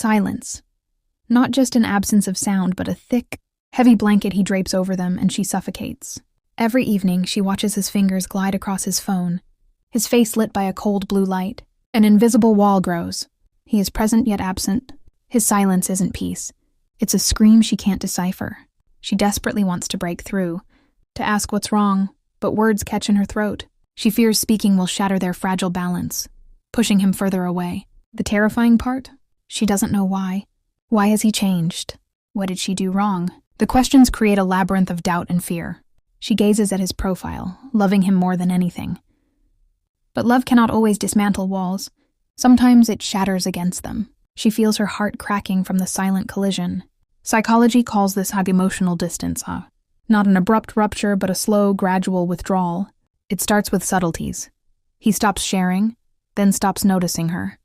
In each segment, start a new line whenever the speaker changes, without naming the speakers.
Silence. Not just an absence of sound, but a thick, heavy blanket he drapes over them, and she suffocates. Every evening, she watches his fingers glide across his phone, his face lit by a cold blue light. An invisible wall grows. He is present yet absent. His silence isn't peace. It's a scream she can't decipher. She desperately wants to break through, to ask what's wrong, but words catch in her throat. She fears speaking will shatter their fragile balance, pushing him further away. The terrifying part? She doesn't know why. Why has he changed? What did she do wrong? The questions create a labyrinth of doubt and fear. She gazes at his profile, loving him more than anything. But love cannot always dismantle walls. Sometimes it shatters against them. She feels her heart cracking from the silent collision. Psychology calls this emotional distance, not an abrupt rupture, but a slow, gradual withdrawal. It starts with subtleties. He stops sharing, then stops noticing her.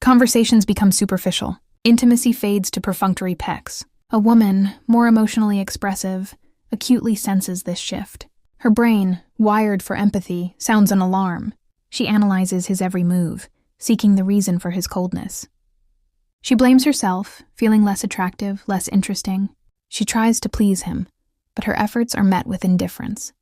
Conversations become superficial. Intimacy fades to perfunctory pecks. A woman, more emotionally expressive, acutely senses this shift. Her brain, wired for empathy, sounds an alarm. She analyzes his every move, seeking the reason for his coldness. She blames herself, feeling less attractive, less interesting. She tries to please him, but her efforts are met with indifference.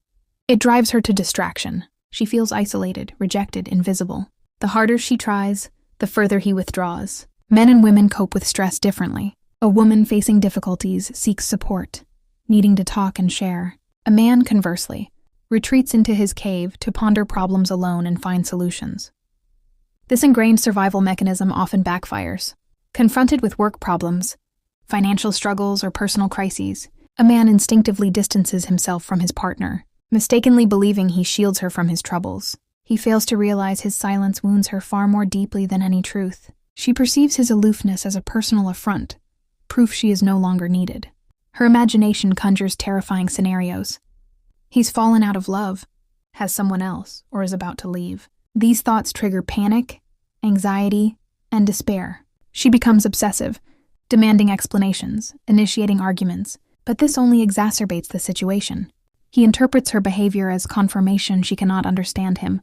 It drives her to distraction. She feels isolated, rejected, invisible. The harder she tries, the further he withdraws. Men and women cope with stress differently. A woman facing difficulties seeks support, needing to talk and share. A man, conversely, retreats into his cave to ponder problems alone and find solutions. This ingrained survival mechanism often backfires. Confronted with work problems, financial struggles, or personal crises, a man instinctively distances himself from his partner, mistakenly believing he shields her from his troubles. He fails to realize his silence wounds her far more deeply than any truth. She perceives his aloofness as a personal affront, proof she is no longer needed. Her imagination conjures terrifying scenarios. He's fallen out of love, has someone else, or is about to leave. These thoughts trigger panic, anxiety, and despair. She becomes obsessive, demanding explanations, initiating arguments, but this only exacerbates the situation. He interprets her behavior as confirmation she cannot understand him,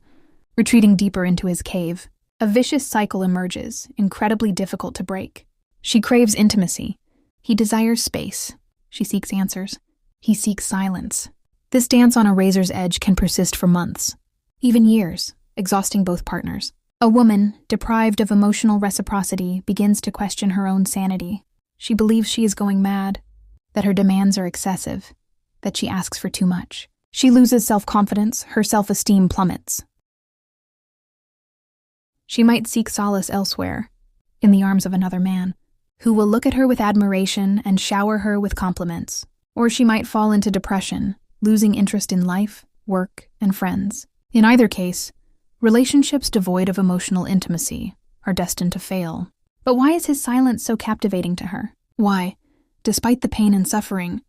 retreating deeper into his cave. A vicious cycle emerges, incredibly difficult to break. She craves intimacy. He desires space. She seeks answers. He seeks silence. This dance on a razor's edge can persist for months, even years, exhausting both partners. A woman, deprived of emotional reciprocity, begins to question her own sanity. She believes she is going mad, that her demands are excessive, that she asks for too much. She loses self-confidence, her self-esteem plummets. She might seek solace elsewhere, in the arms of another man, who will look at her with admiration and shower her with compliments. Or she might fall into depression, losing interest in life, work, and friends. In either case, relationships devoid of emotional intimacy are destined to fail. But why is his silence so captivating to her? Why, despite the pain and suffering,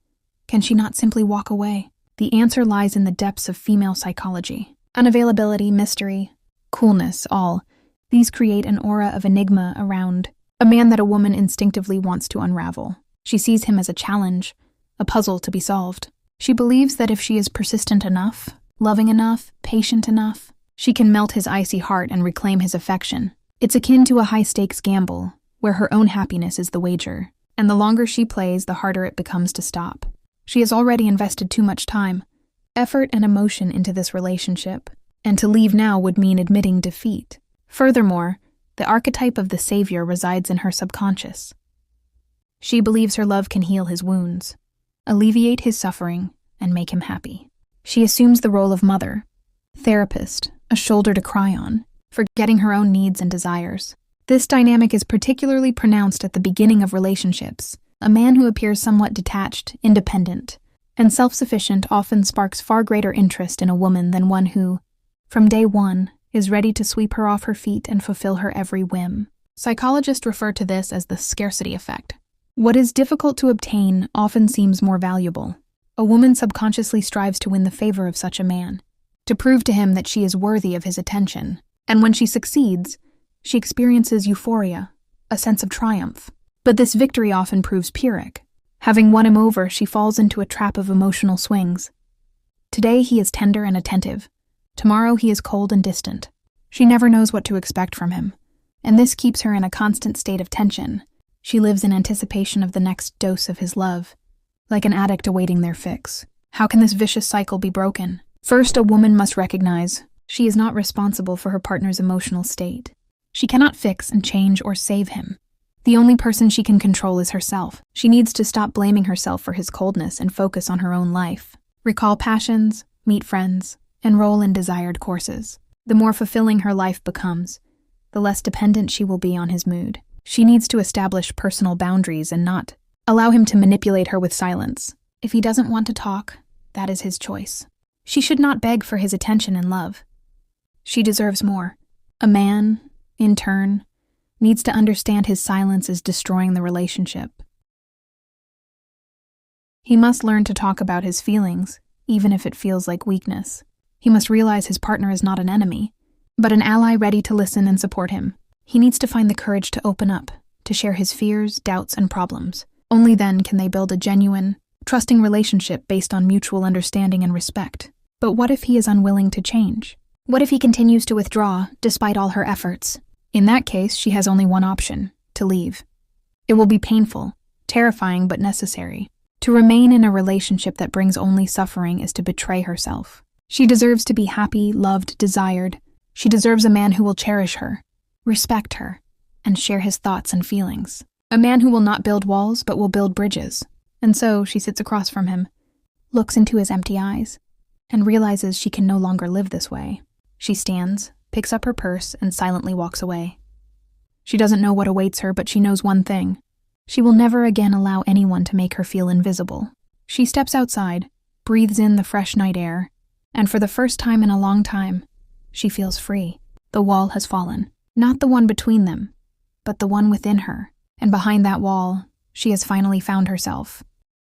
can she not simply walk away? The answer lies in the depths of female psychology. Unavailability, mystery, coolness, all. These create an aura of enigma around a man that a woman instinctively wants to unravel. She sees him as a challenge, a puzzle to be solved. She believes that if she is persistent enough, loving enough, patient enough, she can melt his icy heart and reclaim his affection. It's akin to a high-stakes gamble, where her own happiness is the wager, and the longer she plays, the harder it becomes to stop. She has already invested too much time, effort, and emotion into this relationship, and to leave now would mean admitting defeat. Furthermore, the archetype of the savior resides in her subconscious. She believes her love can heal his wounds, alleviate his suffering, and make him happy. She assumes the role of mother, therapist, a shoulder to cry on, forgetting her own needs and desires. This dynamic is particularly pronounced at the beginning of relationships. A man who appears somewhat detached, independent, and self-sufficient often sparks far greater interest in a woman than one who, from day one, is ready to sweep her off her feet and fulfill her every whim. Psychologists refer to this as the scarcity effect. What is difficult to obtain often seems more valuable. A woman subconsciously strives to win the favor of such a man, to prove to him that she is worthy of his attention. And when she succeeds, she experiences euphoria, a sense of triumph. But this victory often proves Pyrrhic. Having won him over, she falls into a trap of emotional swings. Today he is tender and attentive. Tomorrow he is cold and distant. She never knows what to expect from him, and this keeps her in a constant state of tension, She lives in anticipation of the next dose of his love, like an addict awaiting their fix. How can this vicious cycle be broken? First, a woman must recognize she is not responsible for her partner's emotional state. She cannot fix and change or save him. The only person she can control is herself. She needs to stop blaming herself for his coldness and focus on her own life. Recall passions, meet friends, enroll in desired courses. The more fulfilling her life becomes, the less dependent she will be on his mood. She needs to establish personal boundaries and not allow him to manipulate her with silence. If he doesn't want to talk, that is his choice. She should not beg for his attention and love. She deserves more. A man, in turn, needs to understand his silence is destroying the relationship. He must learn to talk about his feelings, even if it feels like weakness. He must realize his partner is not an enemy, but an ally ready to listen and support him. He needs to find the courage to open up, to share his fears, doubts, and problems. Only then can they build a genuine, trusting relationship based on mutual understanding and respect. But what if he is unwilling to change? What if he continues to withdraw, despite all her efforts? In that case, she has only one option: to leave. It will be painful, terrifying, but necessary. To remain in a relationship that brings only suffering is to betray herself. She deserves to be happy, loved, desired. She deserves a man who will cherish her, respect her, and share his thoughts and feelings. A man who will not build walls, but will build bridges. And so she sits across from him, looks into his empty eyes, and realizes she can no longer live this way. She stands, picks up her purse, and silently walks away. She doesn't know what awaits her, but she knows one thing. She will never again allow anyone to make her feel invisible. She steps outside, breathes in the fresh night air, and for the first time in a long time, she feels free. The wall has fallen. Not the one between them, but the one within her. And behind that wall, she has finally found herself.